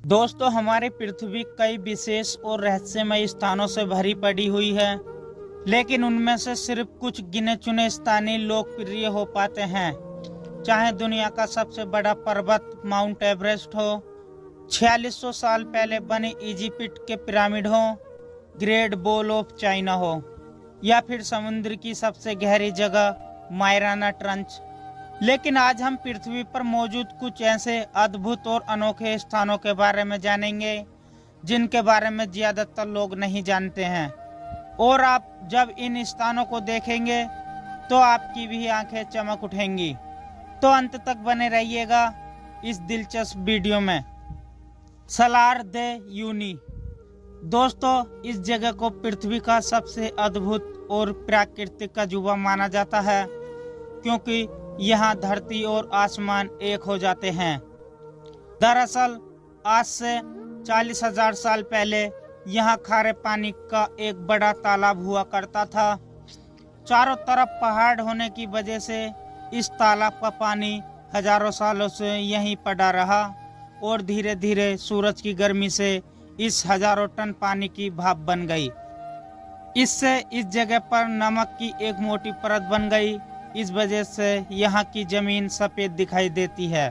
दोस्तों, हमारी पृथ्वी कई विशेष और रहस्यमय स्थानों से भरी पड़ी हुई है, लेकिन उनमें से सिर्फ कुछ गिने चुने स्थान ही लोकप्रिय हो पाते हैं। चाहे दुनिया का सबसे बड़ा पर्वत माउंट एवरेस्ट हो, 4600 साल पहले बने इजिप्ट के पिरामिड हो, ग्रेट वॉल ऑफ चाइना हो, या फिर समुद्र की सबसे गहरी जगह मायराना ट्रंच। लेकिन आज हम पृथ्वी पर मौजूद कुछ ऐसे अद्भुत और अनोखे स्थानों के बारे में जानेंगे जिनके बारे में ज्यादातर लोग नहीं जानते हैं। और आप जब इन स्थानों को देखेंगे तो आपकी भी आंखें चमक उठेंगी। तो अंत तक बने रहिएगा इस दिलचस्प वीडियो में। सलार दे यूनी। दोस्तों, इस जगह को पृथ्वी का सबसे अद्भुत और प्राकृतिक अजूबा माना जाता है, क्योंकि यहाँ धरती और आसमान एक हो जाते हैं। दरअसल आज से 40,000 साल पहले यहाँ खारे पानी का एक बड़ा तालाब हुआ करता था। चारों तरफ पहाड़ होने की वजह से इस तालाब का पानी हजारों सालों से यहीं पड़ा रहा और धीरे धीरे सूरज की गर्मी से इस हजारों टन पानी की भाप बन गई। इससे इस जगह पर नमक की एक मोटी परत बन गई। इस वजह से यहाँ की जमीन सफेद दिखाई देती है।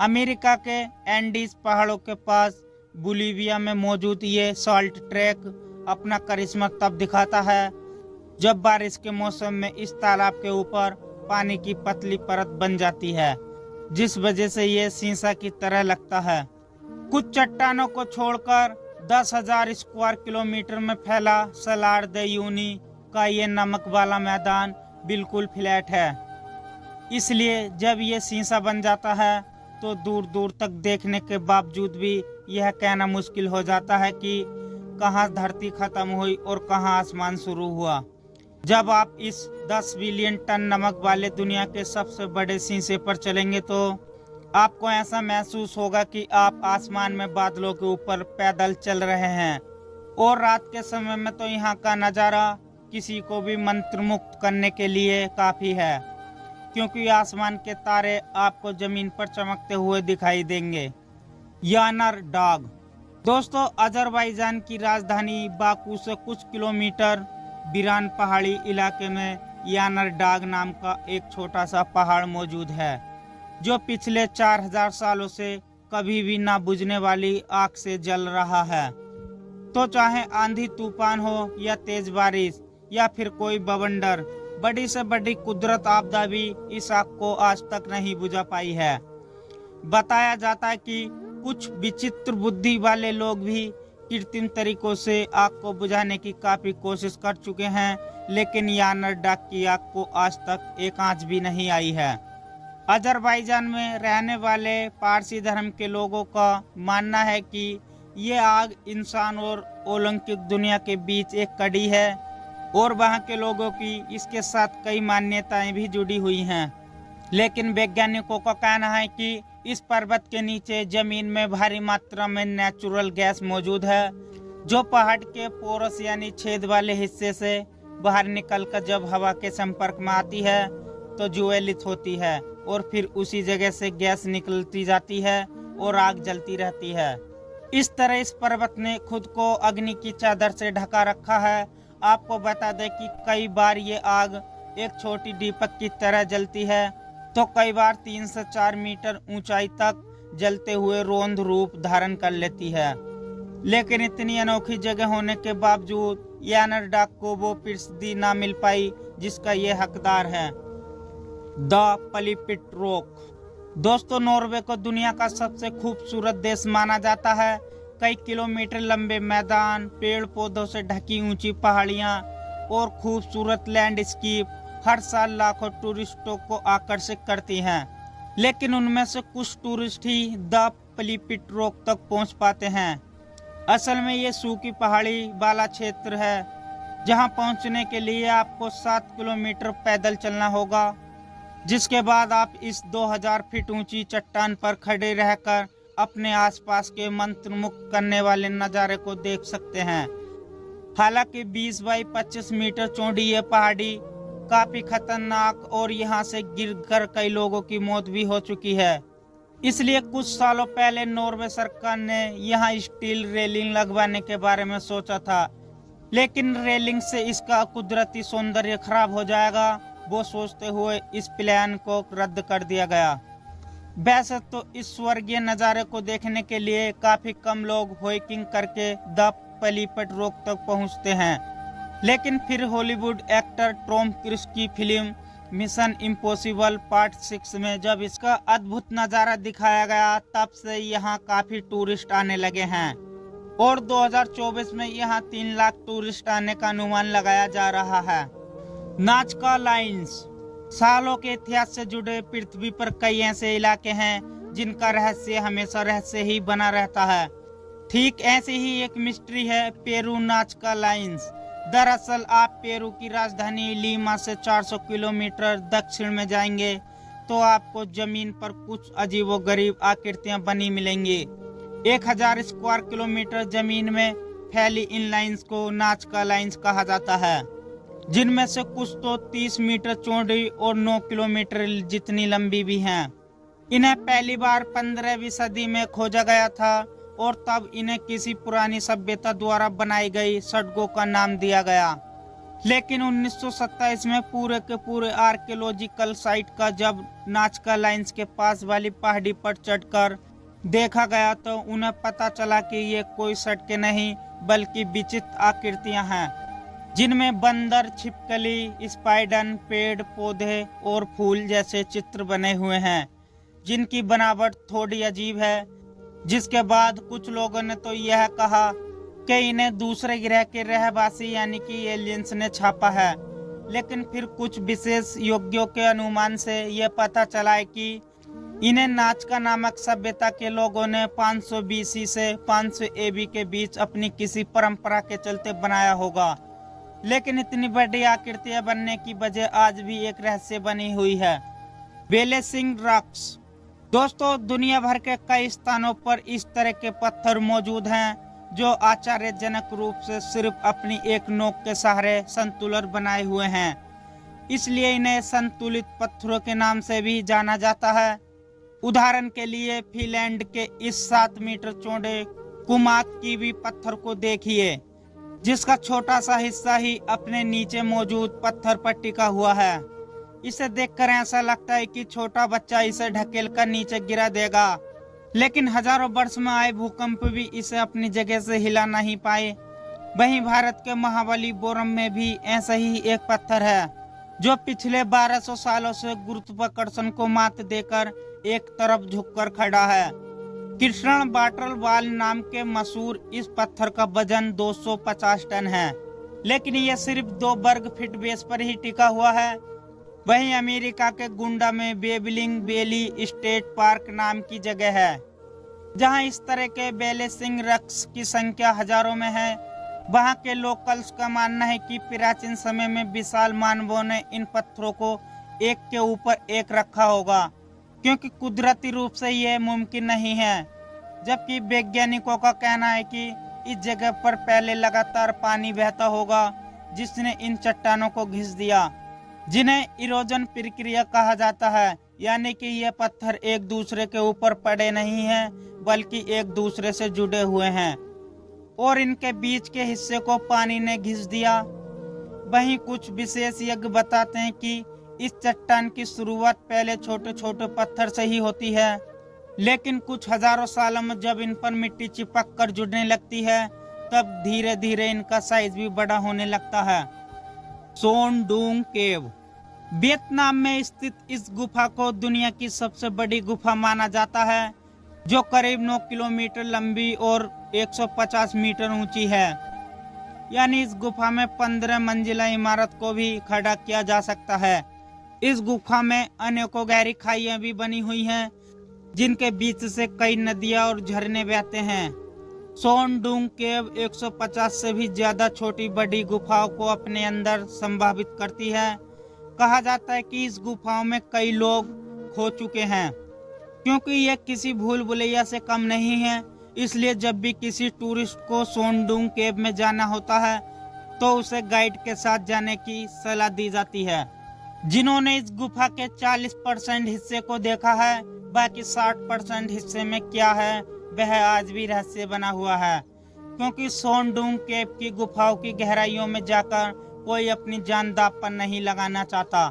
अमेरिका के एंडीज पहाड़ों के पास बोलिविया में मौजूद ये सॉल्ट ट्रैक अपना करिश्मा तब दिखाता है जब बारिश के मौसम में इस तालाब के ऊपर पानी की पतली परत बन जाती है, जिस वजह से ये शीशा की तरह लगता है। कुछ चट्टानों को छोड़कर 10,000 स्क्वायर किलोमीटर में फैला सलार दे यूनी का ये नमक वाला मैदान बिल्कुल फ्लैट है। इसलिए जब ये शीशा बन जाता है तो दूर दूर तक देखने के बावजूद भी यह कहना मुश्किल हो जाता है कि कहाँ धरती खत्म हुई और कहाँ आसमान शुरू हुआ। जब आप इस 10 बिलियन टन नमक वाले दुनिया के सबसे बड़े शीशे पर चलेंगे तो आपको ऐसा महसूस होगा कि आप आसमान में बादलों के ऊपर पैदल चल रहे हैं। और रात के समय में तो यहाँ का नज़ारा किसी को भी मंत्रमुग्ध करने के लिए काफी है, क्योंकि आसमान के तारे आपको जमीन पर चमकते हुए दिखाई देंगे। यानर डाग। दोस्तों, अजरबैजान की राजधानी बाकू से कुछ किलोमीटर बिरान पहाड़ी इलाके में यानर डाग नाम का एक छोटा सा पहाड़ मौजूद है, जो पिछले 4000 सालों से कभी भी ना बुझने वाली आग से जल रहा है। तो चाहे आंधी तूफान हो या तेज बारिश या फिर कोई बवंडर, बड़ी से बड़ी कुदरत आपदा भी इस आग को आज तक नहीं बुझा पाई है। बताया जाता है कि कुछ विचित्र बुद्धि वाले लोग भी कृत्रिम तरीकों से आग को बुझाने की काफी कोशिश कर चुके हैं, लेकिन यानर डाग की आग को आज तक एक आंच भी नहीं आई है। अजरबैजान में रहने वाले पारसी धर्म के लोगों का मानना है कि ये आग इंसान और अलौकिक दुनिया के बीच एक कड़ी है और वहाँ के लोगों की इसके साथ कई मान्यताएं भी जुड़ी हुई हैं। लेकिन वैज्ञानिकों का कहना है कि इस पर्वत के नीचे जमीन में भारी मात्रा में नेचुरल गैस मौजूद है, जो पहाड़ के पोरस यानी छेद वाले हिस्से से बाहर निकलकर जब हवा के संपर्क में आती है तो ज्वलित होती है और फिर उसी जगह से गैस निकलती जाती है और आग जलती रहती है। इस तरह इस पर्वत ने खुद को अग्नि की चादर से ढका रखा है। आपको बता दें कि कई बार ये आग एक छोटी दीपक की तरह जलती है, तो कई बार 3 से 4 मीटर ऊंचाई तक जलते हुए रौद्र रूप धारण कर लेती है। लेकिन इतनी अनोखी जगह होने के बावजूद यानर डाग को वो प्रसिद्धि ना मिल पाई जिसका ये हकदार है। The pulpit rock. दोस्तों, नॉर्वे को दुनिया का सबसे खूबसूरत देश माना जाता है। कई किलोमीटर लंबे मैदान, पेड़ पौधों से ढकी ऊंची पहाड़ियां और खूबसूरत लैंडस्केप हर साल लाखों टूरिस्टों को आकर्षित करती हैं। लेकिन उनमें से कुछ tourist he the pulpit rock तक पहुंच पाते हैं। असल में ये सूखी पहाड़ी वाला क्षेत्र है, जहां पहुंचने के लिए आपको 7 किलोमीटर पैदल चलना होगा, जिसके बाद आप इस 2000 फीट ऊंची चट्टान पर खड़े रहकर अपने आसपास के मंत्रमुग्ध करने वाले नज़ारे को देख सकते हैं। हालांकि 20 बाई 25 मीटर चौड़ी ये पहाड़ी काफी खतरनाक और यहाँ से गिरकर कई लोगों की मौत भी हो चुकी है। इसलिए कुछ सालों पहले नॉर्वे सरकार ने यहाँ स्टील रेलिंग लगवाने के बारे में सोचा था, लेकिन रेलिंग से इसका कुदरती सौंदर्य खराब हो जाएगा, वो सोचते हुए इस प्लान को रद्द कर दिया गया। वैसे तो इस स्वर्गीय नज़ारे को देखने के लिए काफी कम लोग हाइकिंग करके द पेलिकट रॉक तक पहुंचते हैं, लेकिन फिर हॉलीवुड एक्टर टॉम क्रूज की फिल्म मिशन इम्पॉसिबल पार्ट 6 में जब इसका अद्भुत नज़ारा दिखाया गया, तब से यहाँ काफी टूरिस्ट आने लगे हैं और 2024 में यहाँ 3 लाख टूरिस्ट आने का अनुमान लगाया जा रहा है। नाजका लाइन्स। सालों के इतिहास से जुड़े पृथ्वी पर कई ऐसे इलाके हैं जिनका रहस्य हमेशा रहस्य ही बना रहता है। ठीक ऐसी ही एक मिस्ट्री है पेरू नाजका लाइन्स। दरअसल आप पेरू की राजधानी लीमा से 400 किलोमीटर दक्षिण में जाएंगे तो आपको जमीन पर कुछ अजीबोगरीब आकृतियां बनी मिलेंगी। 1000 स्क्वायर किलोमीटर जमीन में फैली इन लाइन्स को नाजका लाइन्स कहा जाता है, जिनमें से कुछ तो 30 मीटर चौड़ी और 9 किलोमीटर जितनी लंबी भी हैं। इन्हें पहली बार 15वीं सदी में खोजा गया था और तब इन्हें किसी पुरानी सभ्यता द्वारा बनाई गई सड़कों का नाम दिया गया। लेकिन 1927 में पूरे के पूरे आर्कियोलॉजिकल साइट का जब नाजका लाइन्स के पास वाली पहाड़ी पर चढ़कर देखा गया तो उन्हें पता चला कि ये कोई सड़कें नहीं बल्कि विचित्र आकृतियां हैं, जिनमें बंदर, छिपकली, स्पाइडर, पेड़ पौधे और फूल जैसे चित्र बने हुए हैं, जिनकी बनावट थोड़ी अजीब है। जिसके बाद कुछ लोगों ने तो यह कहा कि इन्हें दूसरे ग्रह के रहवासी यानी कि एलियंस ने छापा है, लेकिन फिर कुछ विशेष योग्यों के अनुमान से यह पता चला है कि इन्हें नाजका नामक सभ्यता के लोगों ने 500 BC से 500 AB के बीच अपनी किसी परंपरा के चलते बनाया होगा। लेकिन इतनी बड़ी आकृतियां बनने की वजह आज भी एक रहस्य बनी हुई है। बेलेसिंग रॉक्स। दोस्तों, दुनिया भर के कई स्थानों पर इस तरह के पत्थर मौजूद हैं जो आश्चर्यजनक रूप से सिर्फ अपनी एक नोक के सहारे संतुलन बनाए हुए हैं, इसलिए इन्हें संतुलित पत्थरों के नाम से भी जाना जाता है। उदाहरण के लिए फिनलैंड के इस 7 मीटर चौड़े कुमाक की भी पत्थर को देखिए, जिसका छोटा सा हिस्सा ही अपने नीचे मौजूद पत्थर पर टिका हुआ है। इसे देखकर ऐसा लगता है कि छोटा बच्चा इसे ढकेल कर नीचे गिरा देगा, लेकिन हजारों वर्ष में आए भूकंप भी इसे अपनी जगह से हिला नहीं पाए। वहीं भारत के महाबलीपुरम में भी ऐसा ही एक पत्थर है जो पिछले 1200 सालों से गुरुत्वाकर्षण को मात देकर एक तरफ झुककर खड़ा है। कृष्ण वाटर वाल नाम के मशहूर इस पत्थर का वजन 250 टन है, लेकिन यह सिर्फ 2 वर्ग फीट बेस पर ही टिका हुआ है। वहीं अमेरिका के गुंडा में बेबलिंग बेली स्टेट पार्क नाम की जगह है, जहां इस तरह के बेलेसिंग रॉक्स की संख्या हजारों में है। वहां के लोकल्स का मानना है कि प्राचीन समय में विशाल मानवों ने इन पत्थरों को एक के ऊपर एक रखा होगा, क्योंकि कुदरती रूप से यह मुमकिन नहीं है। जबकि वैज्ञानिकों का कहना है कि इस जगह पर पहले लगातार पानी बहता होगा, जिसने इन चट्टानों को घिस दिया, जिन्हें इरोजन प्रक्रिया कहा जाता है। यानी कि ये पत्थर एक दूसरे के ऊपर पड़े नहीं हैं, बल्कि एक दूसरे से जुड़े हुए हैं और इनके बीच के हिस्से को पानी ने घिस दिया। वहीं कुछ विशेषज्ञ बताते हैं कि इस चट्टान की शुरुआत पहले छोटे छोटे पत्थर से ही होती है, लेकिन कुछ हजारों सालों में जब इन पर मिट्टी चिपक कर जुड़ने लगती है, तब धीरे धीरे इनका साइज भी बड़ा होने लगता है। सोन डूंग केव। वियतनाम में स्थित इस गुफा को दुनिया की सबसे बड़ी गुफा माना जाता है, जो करीब 9 किलोमीटर लंबी और 150 मीटर ऊंची है। यानी इस गुफा में 15 मंजिला इमारत को भी खड़ा किया जा सकता है। इस गुफा में अनेकों गहरी खाइयां भी बनी हुई हैं, जिनके बीच से कई नदियां और झरने बहते हैं। सोन डूंग केव 150 से भी ज्यादा छोटी बड़ी गुफाओं को अपने अंदर संभावित करती है। कहा जाता है कि इस गुफाओं में कई लोग खो चुके हैं, क्योंकि यह किसी भूल भुलैया से कम नहीं है। इसलिए जब भी किसी टूरिस्ट को सोन डूंग केव में जाना होता है तो उसे गाइड के साथ जाने की सलाह दी जाती है। जिन्होंने इस गुफा के 40% हिस्से को देखा है, बाकी 60% हिस्से में क्या है वह आज भी रहस्य बना हुआ है, क्योंकि सोनडूंग केव की गुफाओं की गहराइयों में जाकर कोई अपनी जान दांव पर नहीं लगाना चाहता।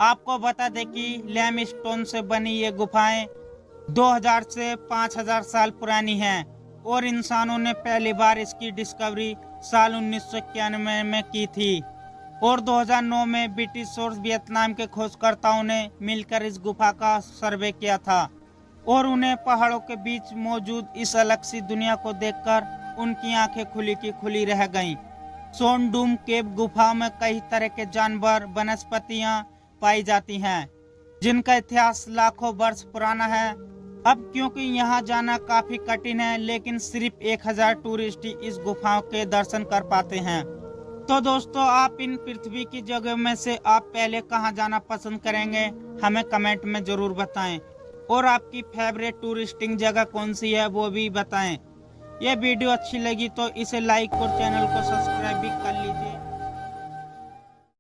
आपको बता दें कि लैम स्टोन से बनी ये गुफाएं 2000 से 5000 साल पुरानी हैं और इंसानों ने पहली बार इसकी डिस्कवरी साल 1991 में की थी और 2009 में ब्रिटिश और वियतनाम के खोजकर्ताओं ने मिलकर इस गुफा का सर्वे किया था और उन्हें पहाड़ों के बीच मौजूद इस अलग सी दुनिया को देखकर उनकी आंखें खुली की खुली रह गईं। सोनडूंग केव गुफा में कई तरह के जानवर, वनस्पतियां पाई जाती हैं, जिनका इतिहास लाखों वर्ष पुराना है। अब क्योंकि यहाँ जाना काफी कठिन है, लेकिन सिर्फ 1000 टूरिस्ट ही इस गुफाओं के दर्शन कर पाते हैं। तो दोस्तों, आप इन पृथ्वी की जगह में से आप पहले कहाँ जाना पसंद करेंगे, हमें कमेंट में जरूर बताएं और आपकी फेवरेट टूरिस्टिंग जगह कौन सी है वो भी बताएं। यह वीडियो अच्छी लगी तो इसे लाइक और चैनल को सब्सक्राइब भी कर लीजिए।